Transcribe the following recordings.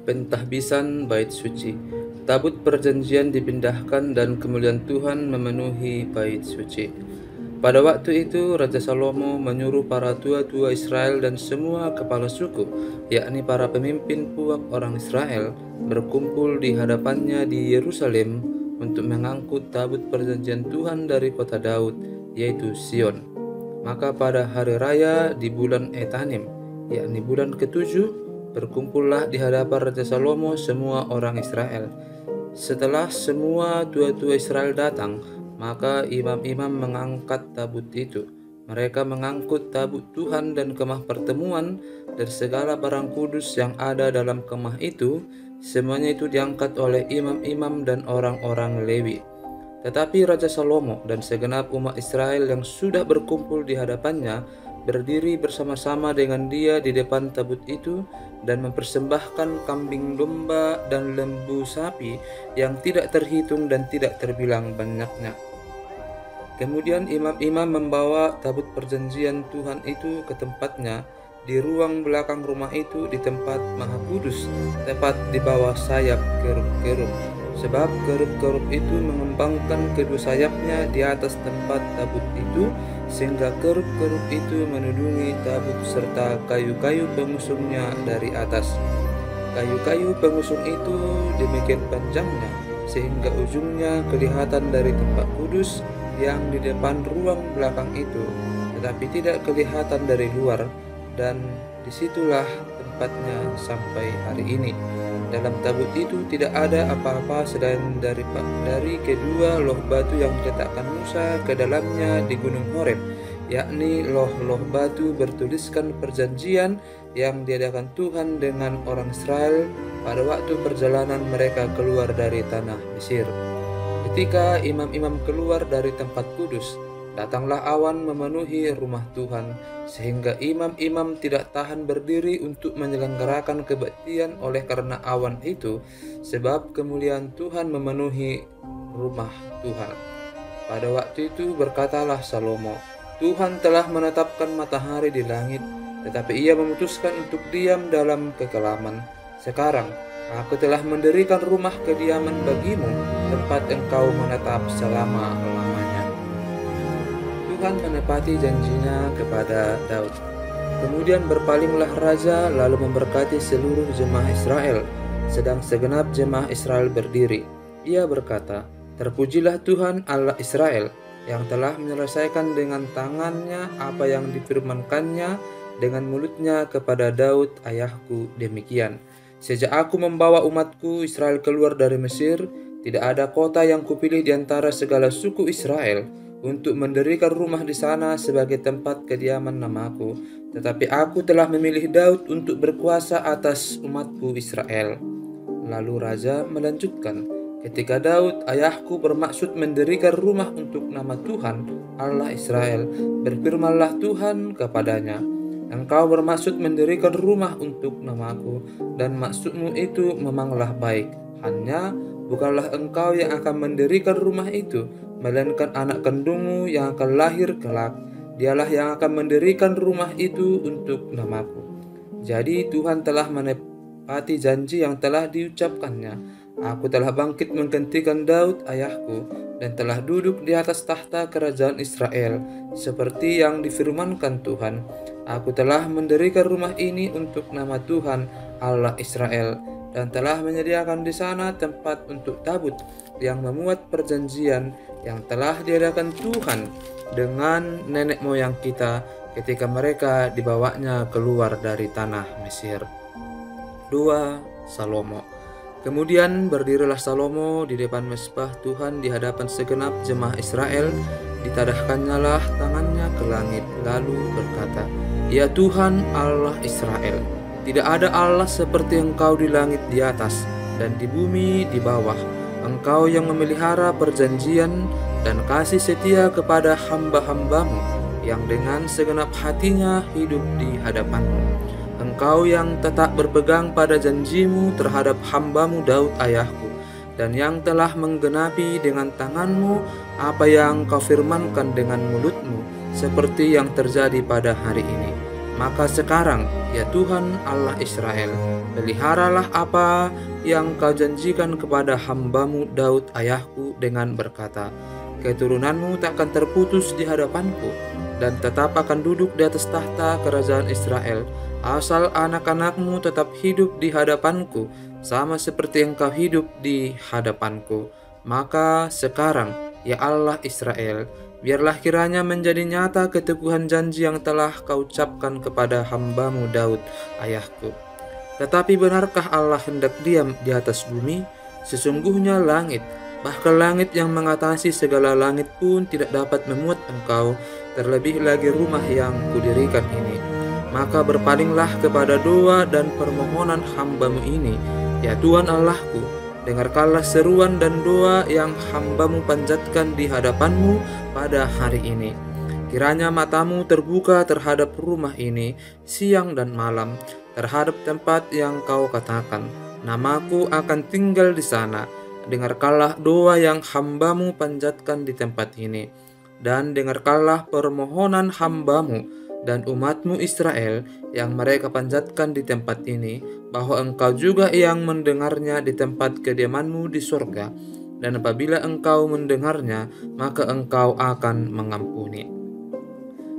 Pentahbisan Bait Suci. Tabut perjanjian dipindahkan dan kemuliaan Tuhan memenuhi Bait Suci. Pada waktu itu Raja Salomo menyuruh para tua-tua Israel dan semua kepala suku, yakni para pemimpin puak orang Israel, berkumpul di hadapannya di Yerusalem untuk mengangkut tabut perjanjian Tuhan dari kota Daud, yaitu Sion. Maka pada hari raya di bulan Etanim, yakni bulan ketujuh, berkumpullah di hadapan Raja Salomo semua orang Israel. Setelah semua tua-tua Israel datang, maka imam-imam mengangkat tabut itu. Mereka mengangkut tabut Tuhan dan kemah pertemuan dan segala barang kudus yang ada dalam kemah itu. Semuanya itu diangkat oleh imam-imam dan orang-orang Lewi. Tetapi Raja Salomo dan segenap umat Israel yang sudah berkumpul di hadapannya berdiri bersama-sama dengan dia di depan tabut itu dan mempersembahkan kambing domba dan lembu sapi yang tidak terhitung dan tidak terbilang banyaknya. Kemudian imam-imam membawa tabut perjanjian Tuhan itu ke tempatnya di ruang belakang rumah itu di tempat Maha Kudus, tepat di bawah sayap kerub-kerub. Sebab kerub-kerub itu mengembangkan kedua sayapnya di atas tempat tabut itu, sehingga kerub-kerub itu menudungi tabut serta kayu-kayu pengusungnya dari atas. Kayu-kayu pengusung itu demikian panjangnya, sehingga ujungnya kelihatan dari tempat kudus yang di depan ruang belakang itu, tetapi tidak kelihatan dari luar, dan disitulah tempatnya sampai hari ini. Dalam tabut itu tidak ada apa-apa selain dari kedua loh batu yang diletakkan Musa ke dalamnya di Gunung Horeb, yakni loh-loh batu bertuliskan perjanjian yang diadakan Tuhan dengan orang Israel pada waktu perjalanan mereka keluar dari tanah Mesir. Ketika imam-imam keluar dari tempat kudus, datanglah awan memenuhi rumah Tuhan, sehingga imam-imam tidak tahan berdiri untuk menyelenggarakan kebaktian oleh karena awan itu, sebab kemuliaan Tuhan memenuhi rumah Tuhan. Pada waktu itu berkatalah Salomo, Tuhan telah menetapkan matahari di langit, tetapi ia memutuskan untuk diam dalam kekelaman. Sekarang, aku telah mendirikan rumah kediaman bagimu, tempat engkau menetap selama-lamanya. Tuhan menepati janjinya kepada Daud. Kemudian berpalinglah raja lalu memberkati seluruh jemaah Israel, sedang segenap jemaah Israel berdiri. Ia berkata, "Terpujilah Tuhan Allah Israel, yang telah menyelesaikan dengan tangannya apa yang difirmankannya dengan mulutnya kepada Daud ayahku demikian. Sejak aku membawa umatku Israel keluar dari Mesir, tidak ada kota yang kupilih di antara segala suku Israel untuk mendirikan rumah di sana sebagai tempat kediaman namaku, tetapi aku telah memilih Daud untuk berkuasa atas umatku Israel." Lalu raja melanjutkan, "Ketika Daud ayahku bermaksud mendirikan rumah untuk nama Tuhan Allah Israel, berfirmanlah Tuhan kepadanya, Engkau bermaksud mendirikan rumah untuk namaku, dan maksudmu itu memanglah baik. Hanya bukanlah engkau yang akan mendirikan rumah itu, melainkan anak kandungmu yang akan lahir kelak. Dialah yang akan mendirikan rumah itu untuk namaku." Jadi Tuhan telah menepati janji yang telah diucapkannya. Aku telah bangkit menggantikan Daud ayahku dan telah duduk di atas tahta kerajaan Israel, seperti yang difirmankan Tuhan. Aku telah mendirikan rumah ini untuk nama Tuhan Allah Israel, dan telah menyediakan di sana tempat untuk tabut yang memuat perjanjian yang telah diadakan Tuhan dengan nenek moyang kita ketika mereka dibawanya keluar dari tanah Mesir. 2 Salomo. Kemudian berdirilah Salomo di depan mezbah Tuhan di hadapan segenap jemaah Israel, ditadahkannyalah tangannya ke langit, lalu berkata, "Ya Tuhan Allah Israel, tidak ada Allah seperti Engkau di langit di atas dan di bumi di bawah. Engkau yang memelihara perjanjian dan kasih setia kepada hamba-hambamu yang dengan segenap hatinya hidup di hadapanmu. Engkau yang tetap berpegang pada janjimu terhadap hambamu Daud ayahku, dan yang telah menggenapi dengan tanganmu apa yang kau firmankan dengan mulutmu, seperti yang terjadi pada hari ini. Maka sekarang, ya Tuhan Allah Israel, peliharalah apa yang kau janjikan kepada hambamu Daud ayahku dengan berkata, keturunanmu takkan terputus di hadapanku, dan tetap akan duduk di atas tahta kerajaan Israel, asal anak-anakmu tetap hidup di hadapanku, sama seperti engkau hidup di hadapanku. Maka sekarang, ya Allah Israel, biarlah kiranya menjadi nyata keteguhan janji yang telah kau ucapkan kepada hambamu Daud ayahku. Tetapi benarkah Allah hendak diam di atas bumi? Sesungguhnya langit, bahkan langit yang mengatasi segala langit pun tidak dapat memuat engkau, terlebih lagi rumah yang kudirikan ini. Maka berpalinglah kepada doa dan permohonan hambamu ini, ya Tuhan Allahku. Dengarkanlah seruan dan doa yang hambamu panjatkan di hadapanmu pada hari ini. Kiranya matamu terbuka terhadap rumah ini siang dan malam, terhadap tempat yang kau katakan, namaku akan tinggal di sana. Dengarkanlah doa yang hambamu panjatkan di tempat ini, dan dengarkanlah permohonan hambamu dan umatmu Israel yang mereka panjatkan di tempat ini, bahwa engkau juga yang mendengarnya di tempat kediamanmu di sorga. Dan apabila engkau mendengarnya, maka engkau akan mengampuni.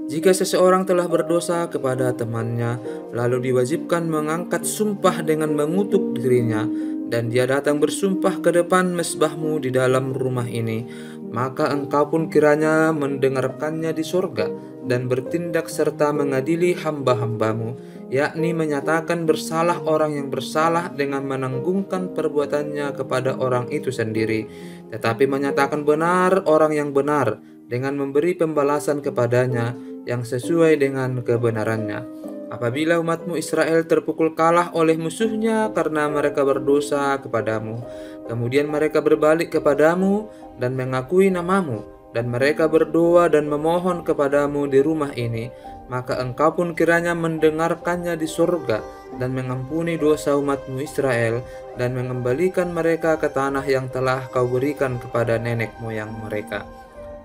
Jika seseorang telah berdosa kepada temannya, lalu diwajibkan mengangkat sumpah dengan mengutuk dirinya, dan dia datang bersumpah ke depan mezbahmu di dalam rumah ini, maka engkau pun kiranya mendengarkannya di sorga, dan bertindak serta mengadili hamba-hambamu, yakni menyatakan bersalah orang yang bersalah dengan menanggungkan perbuatannya kepada orang itu sendiri, tetapi menyatakan benar orang yang benar dengan memberi pembalasan kepadanya yang sesuai dengan kebenarannya. Apabila umatmu Israel terpukul kalah oleh musuhnya karena mereka berdosa kepadamu, kemudian mereka berbalik kepadamu dan mengakui namamu, dan mereka berdoa dan memohon kepadamu di rumah ini, maka engkau pun kiranya mendengarkannya di sorga dan mengampuni dosa umatmu Israel, dan mengembalikan mereka ke tanah yang telah kau berikan kepada nenek moyang mereka.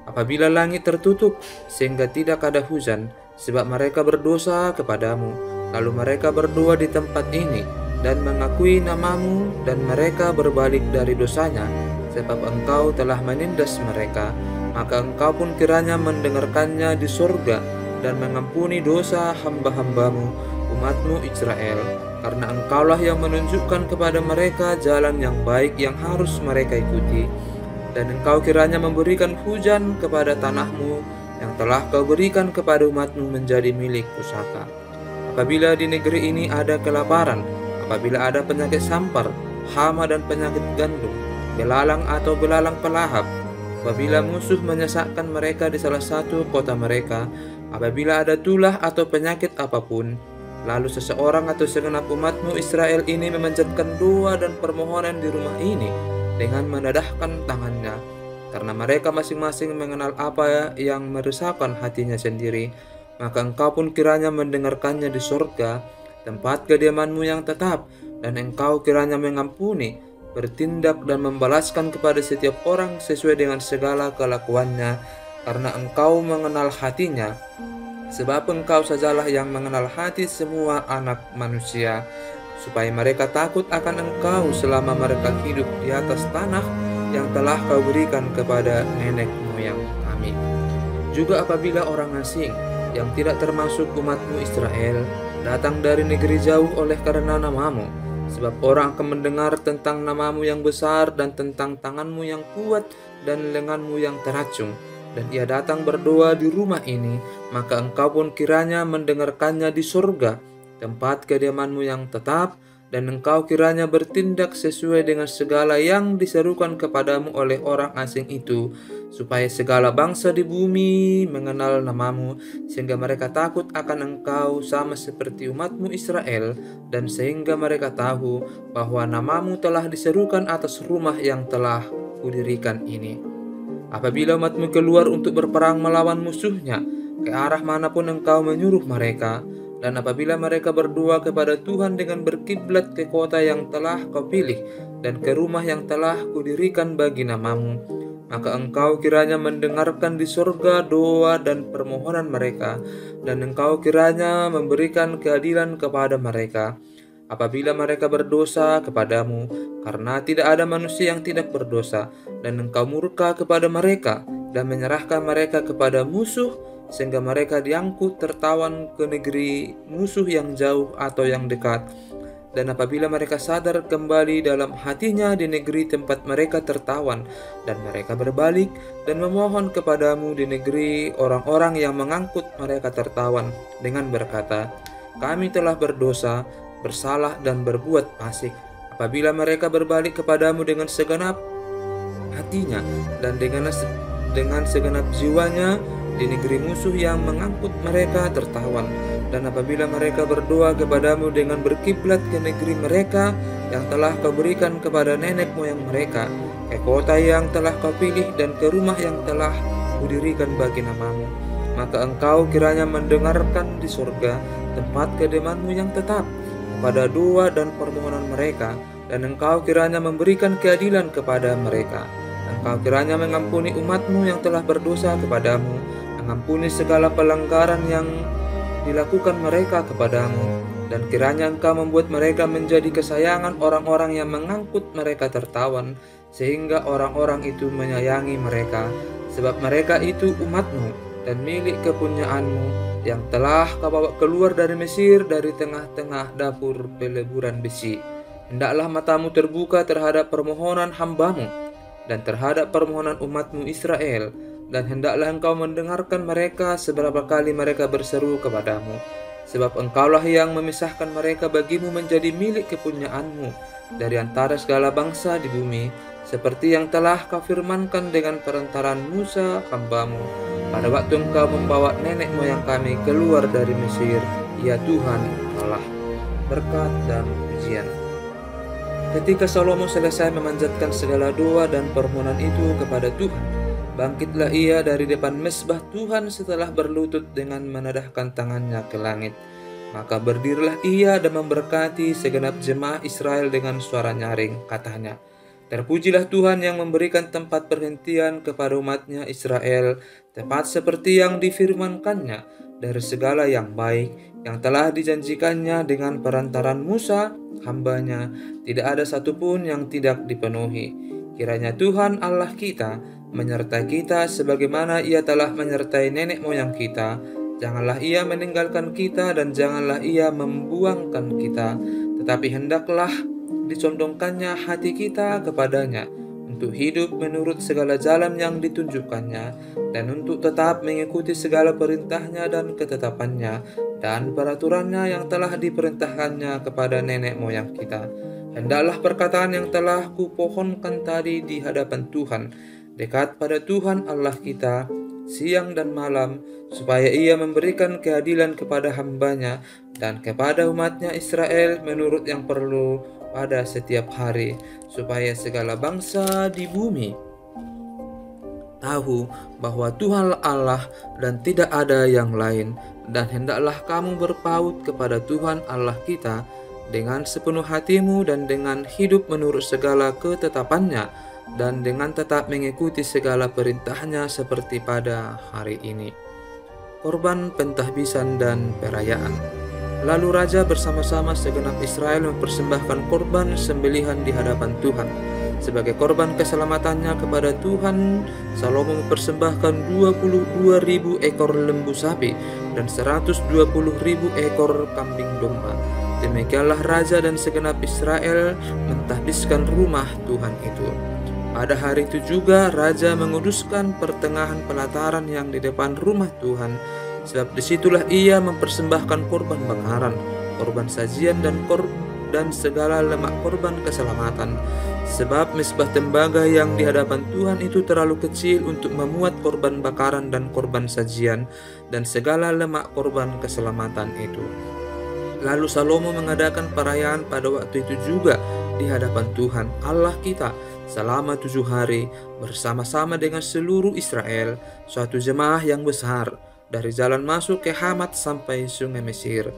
Apabila langit tertutup sehingga tidak ada hujan, sebab mereka berdosa kepadamu, lalu mereka berdoa di tempat ini dan mengakui namamu, dan mereka berbalik dari dosanya, sebab engkau telah menindas mereka, maka engkau pun kiranya mendengarkannya di sorga dan mengampuni dosa hamba-hambamu, umatmu Israel, karena engkaulah yang menunjukkan kepada mereka jalan yang baik yang harus mereka ikuti. Dan engkau kiranya memberikan hujan kepada tanahmu yang telah kau berikan kepada umatmu menjadi milik pusaka. Apabila di negeri ini ada kelaparan, apabila ada penyakit sampar, hama dan penyakit gandum, belalang atau belalang pelahap, apabila musuh menyesakkan mereka di salah satu kota mereka, apabila ada tulah atau penyakit apapun, lalu seseorang atau segenap umatmu Israel ini memanjatkan doa dan permohonan di rumah ini dengan menadahkan tangannya, karena mereka masing-masing mengenal apa yang meresahkan hatinya sendiri, maka engkau pun kiranya mendengarkannya di sorga, tempat kediamanmu yang tetap, dan engkau kiranya mengampuni, bertindak dan membalaskan kepada setiap orang sesuai dengan segala kelakuannya, karena engkau mengenal hatinya, sebab engkau sajalah yang mengenal hati semua anak manusia, supaya mereka takut akan engkau selama mereka hidup di atas tanah yang telah kau berikan kepada nenek moyang kami. Juga apabila orang asing yang tidak termasuk umatmu Israel datang dari negeri jauh oleh karena namamu, sebab orang akan mendengar tentang namamu yang besar dan tentang tanganmu yang kuat dan lenganmu yang teracung, dan ia datang berdoa di rumah ini, maka engkau pun kiranya mendengarkannya di sorga, tempat kediamanmu yang tetap, dan engkau kiranya bertindak sesuai dengan segala yang diserukan kepadamu oleh orang asing itu, supaya segala bangsa di bumi mengenal namamu, sehingga mereka takut akan engkau sama seperti umatmu Israel, dan sehingga mereka tahu bahwa namamu telah diserukan atas rumah yang telah kudirikan ini. Apabila umatmu keluar untuk berperang melawan musuhnya, ke arah manapun engkau menyuruh mereka, dan apabila mereka berdoa kepada Tuhan dengan berkiblat ke kota yang telah kau pilih dan ke rumah yang telah kudirikan bagi namamu, Maka engkau kiranya mendengarkan di sorga doa dan permohonan mereka, dan engkau kiranya memberikan keadilan kepada mereka apabila mereka berdosa kepadamu, karena tidak ada manusia yang tidak berdosa, dan engkau murka kepada mereka dan menyerahkan mereka kepada musuh, sehingga mereka diangkut tertawan ke negeri musuh yang jauh atau yang dekat. Dan apabila mereka sadar kembali dalam hatinya di negeri tempat mereka tertawan, dan mereka berbalik dan memohon kepadamu di negeri orang-orang yang mengangkut mereka tertawan dengan berkata, kami telah berdosa, bersalah dan berbuat fasik. Apabila mereka berbalik kepadamu dengan segenap hatinya dan dengan segenap jiwanya di negeri musuh yang mengangkut mereka tertawan, dan apabila mereka berdoa kepadamu dengan berkiblat ke negeri mereka yang telah kau berikan kepada nenek moyang mereka, ke kota yang telah kau pilih dan ke rumah yang telah kudirikan bagi namamu, maka engkau kiranya mendengarkan di surga tempat kediamanmu yang tetap pada doa dan permohonan mereka, dan engkau kiranya memberikan keadilan kepada mereka. Engkau kiranya mengampuni umatmu yang telah berdosa kepadamu, mengampuni segala pelanggaran yang dilakukan mereka kepadamu, dan kiranya engkau membuat mereka menjadi kesayangan orang-orang yang mengangkut mereka tertawan, sehingga orang-orang itu menyayangi mereka, sebab mereka itu umatmu dan milik kepunyaanmu yang telah kau bawa keluar dari Mesir, dari tengah-tengah dapur peleburan besi. Hendaklah matamu terbuka terhadap permohonan hambamu dan terhadap permohonan umatmu Israel, dan hendaklah engkau mendengarkan mereka seberapa kali mereka berseru kepadamu, sebab engkaulah yang memisahkan mereka bagimu menjadi milik kepunyaanmu dari antara segala bangsa di bumi, seperti yang telah kau firmankan dengan perantaraan Musa hambamu pada waktu engkau membawa nenek moyang kami keluar dari Mesir, ya Tuhan Allah. Berkat dan pujian. Ketika Salomo selesai memanjatkan segala doa dan permohonan itu kepada Tuhan, bangkitlah ia dari depan mezbah Tuhan setelah berlutut dengan menadahkan tangannya ke langit. Maka berdirilah ia dan memberkati segenap jemaah Israel dengan suara nyaring, katanya, terpujilah Tuhan yang memberikan tempat perhentian kepada umatnya Israel, tepat seperti yang difirmankannya dari segala yang baik yang telah dijanjikannya dengan perantaran Musa, hambanya. Tidak ada satupun yang tidak dipenuhi. Kiranya Tuhan Allah kita menyertai kita sebagaimana ia telah menyertai nenek moyang kita. Janganlah ia meninggalkan kita dan janganlah ia membuangkan kita, tetapi hendaklah dicondongkannya hati kita kepadanya untuk hidup menurut segala jalan yang ditunjukkannya, dan untuk tetap mengikuti segala perintahnya dan ketetapannya dan peraturannya yang telah diperintahkannya kepada nenek moyang kita. Hendaklah perkataan yang telah kupohonkan tadi di hadapan Tuhan, dekat pada Tuhan Allah kita, siang dan malam, supaya ia memberikan keadilan kepada hambanya dan kepada umatnya Israel menurut yang perlu pada setiap hari, supaya segala bangsa di bumi tahu bahwa Tuhan Allah dan tidak ada yang lain. Dan hendaklah kamu berpaut kepada Tuhan Allah kita dengan sepenuh hatimu dan dengan hidup menurut segala ketetapannya dan dengan tetap mengikuti segala perintahnya seperti pada hari ini. Korban pentahbisan dan perayaan. Lalu raja bersama-sama segenap Israel mempersembahkan korban sembelihan di hadapan Tuhan. Sebagai korban keselamatannya kepada Tuhan, Salomo mempersembahkan 22.000 ekor lembu sapi dan 120.000 ekor kambing domba. Demikianlah raja dan segenap Israel mentahbiskan rumah Tuhan itu. Pada hari itu juga raja menguduskan pertengahan pelataran yang di depan rumah Tuhan, sebab disitulah ia mempersembahkan korban bakaran, korban sajian dan segala lemak korban keselamatan. Sebab mezbah tembaga yang di hadapan Tuhan itu terlalu kecil untuk memuat korban bakaran dan korban sajian dan segala lemak korban keselamatan itu. Lalu Salomo mengadakan perayaan pada waktu itu juga di hadapan Tuhan Allah kita selama 7 hari bersama-sama dengan seluruh Israel, suatu jemaah yang besar, dari jalan masuk ke Hamat sampai sungai Mesir.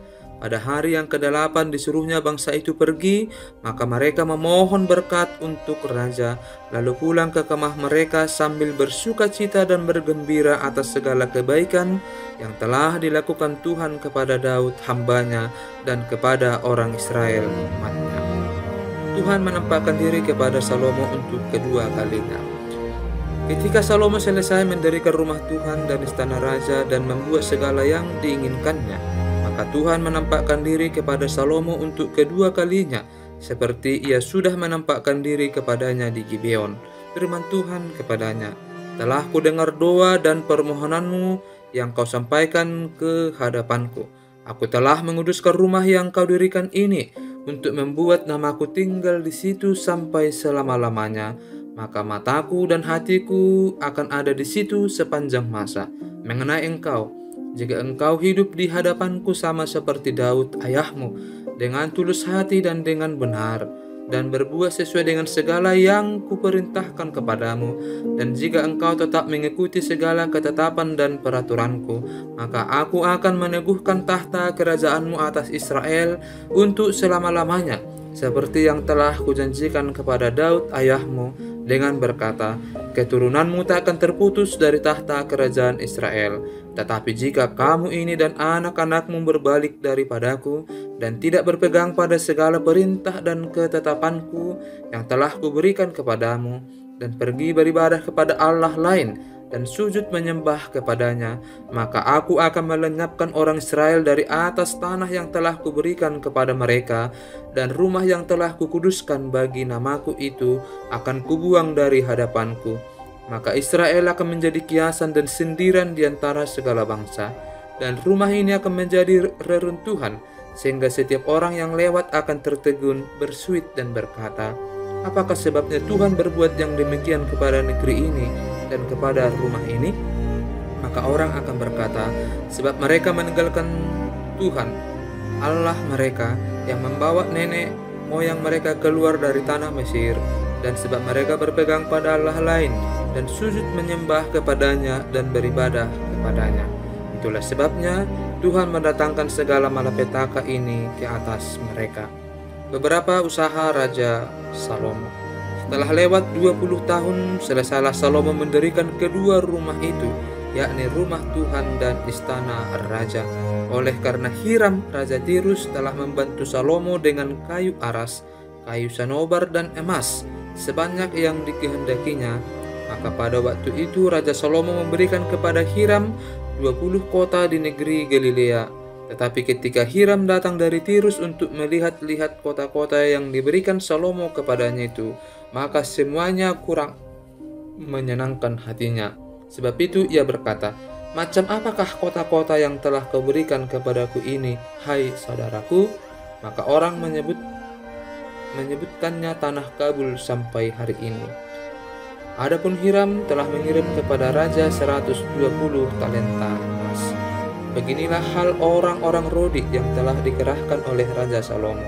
Pada hari yang ke-8 disuruhnya bangsa itu pergi, maka mereka memohon berkat untuk raja, lalu pulang ke kemah mereka sambil bersuka cita dan bergembira atas segala kebaikan yang telah dilakukan Tuhan kepada Daud hambanya dan kepada orang Israel umatnya. Tuhan menampakkan diri kepada Salomo untuk kedua kalinya. Ketika Salomo selesai mendirikan rumah Tuhan dan istana raja dan membuat segala yang diinginkannya, maka Tuhan menampakkan diri kepada Salomo untuk kedua kalinya, seperti ia sudah menampakkan diri kepadanya di Gibeon. Firman Tuhan kepadanya, "Telah kudengar doa dan permohonanmu yang kau sampaikan ke hadapanku. Aku telah menguduskan rumah yang kau dirikan ini, untuk membuat namaku tinggal di situ sampai selama-lamanya. Maka mataku dan hatiku akan ada di situ sepanjang masa. Mengenai engkau, jika engkau hidup di hadapanku sama seperti Daud ayahmu, dengan tulus hati dan dengan benar, dan berbuat sesuai dengan segala yang kuperintahkan kepadamu, dan jika engkau tetap mengikuti segala ketetapan dan peraturanku, maka aku akan meneguhkan tahta kerajaanmu atas Israel untuk selama-lamanya, seperti yang telah kujanjikan kepada Daud ayahmu, dengan berkata, keturunanmu tak akan terputus dari tahta kerajaan Israel. Tetapi jika kamu ini dan anak-anakmu berbalik daripadaku, dan tidak berpegang pada segala perintah dan ketetapanku yang telah kuberikan kepadamu, dan pergi beribadah kepada Allah lain, dan sujud menyembah kepadanya, maka aku akan melenyapkan orang Israel dari atas tanah yang telah kuberikan kepada mereka, dan rumah yang telah kukuduskan bagi namaku itu akan kubuang dari hadapanku. Maka Israel akan menjadi kiasan dan sindiran di antara segala bangsa, dan rumah ini akan menjadi reruntuhan, sehingga setiap orang yang lewat akan tertegun, bersuit dan berkata, apakah sebabnya Tuhan berbuat yang demikian kepada negeri ini dan kepada rumah ini? Maka orang akan berkata, sebab mereka meninggalkan Tuhan Allah mereka yang membawa nenek moyang mereka keluar dari tanah Mesir, dan sebab mereka berpegang pada Allah lain dan sujud menyembah kepadanya dan beribadah kepadanya. Itulah sebabnya Tuhan mendatangkan segala malapetaka ini ke atas mereka. Beberapa usaha Raja Salomo. Setelah lewat 20 tahun, selesailah Salomo mendirikan kedua rumah itu, yakni rumah Tuhan dan istana raja. Oleh karena Hiram, Raja Tirus telah membantu Salomo dengan kayu aras, kayu sanobar dan emas, sebanyak yang dikehendakinya, maka pada waktu itu Raja Salomo memberikan kepada Hiram 20 kota di negeri Galilea. Tetapi ketika Hiram datang dari Tirus untuk melihat-lihat kota-kota yang diberikan Salomo kepadanya itu, maka semuanya kurang menyenangkan hatinya. Sebab itu ia berkata, macam apakah kota-kota yang telah kau berikan kepadaku ini, hai saudaraku? Maka orang menyebutkannya tanah Kabul sampai hari ini. Adapun Hiram telah mengirim kepada raja 120 talenta emas. Beginilah hal orang-orang Rodi yang telah dikerahkan oleh Raja Salomo.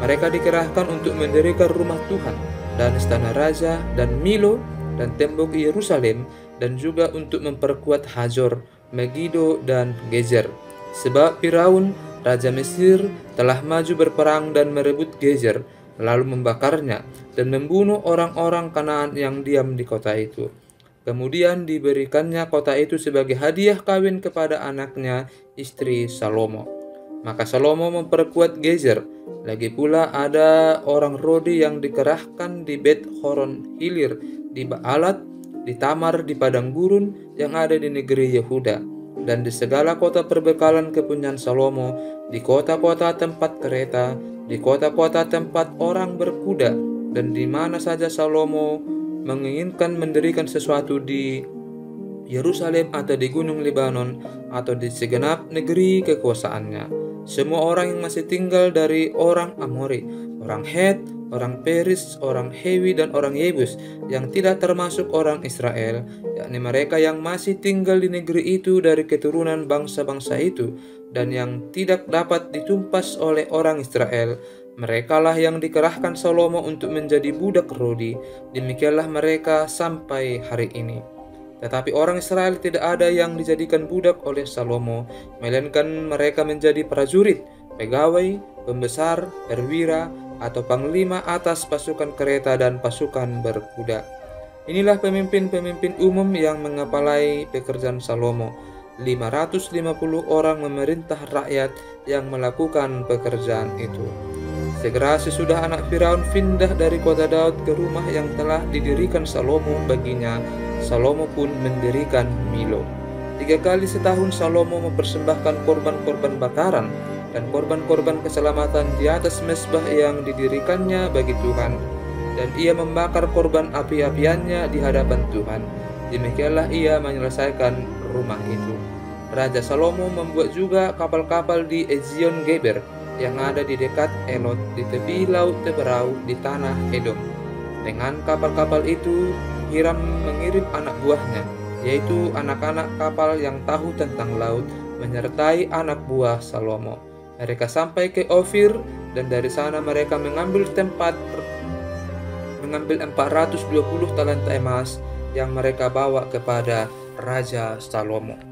Mereka dikerahkan untuk mendirikan rumah Tuhan dan istana raja dan Milo dan tembok Yerusalem, dan juga untuk memperkuat Hazor, Megido dan Gezer. Sebab Firaun, Raja Mesir, telah maju berperang dan merebut Gezer, lalu membakarnya dan membunuh orang-orang Kanaan yang diam di kota itu. Kemudian diberikannya kota itu sebagai hadiah kawin kepada anaknya, istri Salomo. Maka Salomo memperkuat Gezer. Lagi pula ada orang Rodi yang dikerahkan di Bet Horon Hilir, di Baalat, di Tamar, di padang gurun yang ada di negeri Yehuda, dan di segala kota perbekalan kepunyaan Salomo, di kota-kota tempat kereta, di kota-kota tempat orang berkuda, dan di mana saja Salomo menginginkan mendirikan sesuatu di Yerusalem atau di gunung Libanon atau di segenap negeri kekuasaannya. Semua orang yang masih tinggal dari orang Amori, orang Het, orang Peris, orang Hewi, dan orang Yebus yang tidak termasuk orang Israel, yakni mereka yang masih tinggal di negeri itu dari keturunan bangsa-bangsa itu dan yang tidak dapat ditumpas oleh orang Israel, merekalah yang dikerahkan Salomo untuk menjadi budak Rodi. Demikianlah mereka sampai hari ini. Tetapi orang Israel tidak ada yang dijadikan budak oleh Salomo, melainkan mereka menjadi prajurit pegawai, pembesar, perwira, atau panglima atas pasukan kereta dan pasukan berkuda. Inilah pemimpin-pemimpin umum yang mengepalai pekerjaan Salomo. 550 orang memerintah rakyat yang melakukan pekerjaan itu. Segera sesudah anak Firaun pindah dari kota Daud ke rumah yang telah didirikan Salomo baginya, Salomo pun mendirikan Milo. 3 kali setahun Salomo mempersembahkan korban-korban bakaran dan korban-korban keselamatan di atas mezbah yang didirikannya bagi Tuhan, dan ia membakar korban api-apiannya di hadapan Tuhan. Demikianlah ia menyelesaikan rumah itu. Raja Salomo membuat juga kapal-kapal di Ezion Geber yang ada di dekat Elot di tepi laut Teberau di tanah Edom. Dengan kapal-kapal itu Hiram mengirim anak buahnya, yaitu anak-anak kapal yang tahu tentang laut, menyertai anak buah Salomo. Mereka sampai ke Ofir, dan dari sana mereka mengambil 420 talenta emas yang mereka bawa kepada Raja Salomo.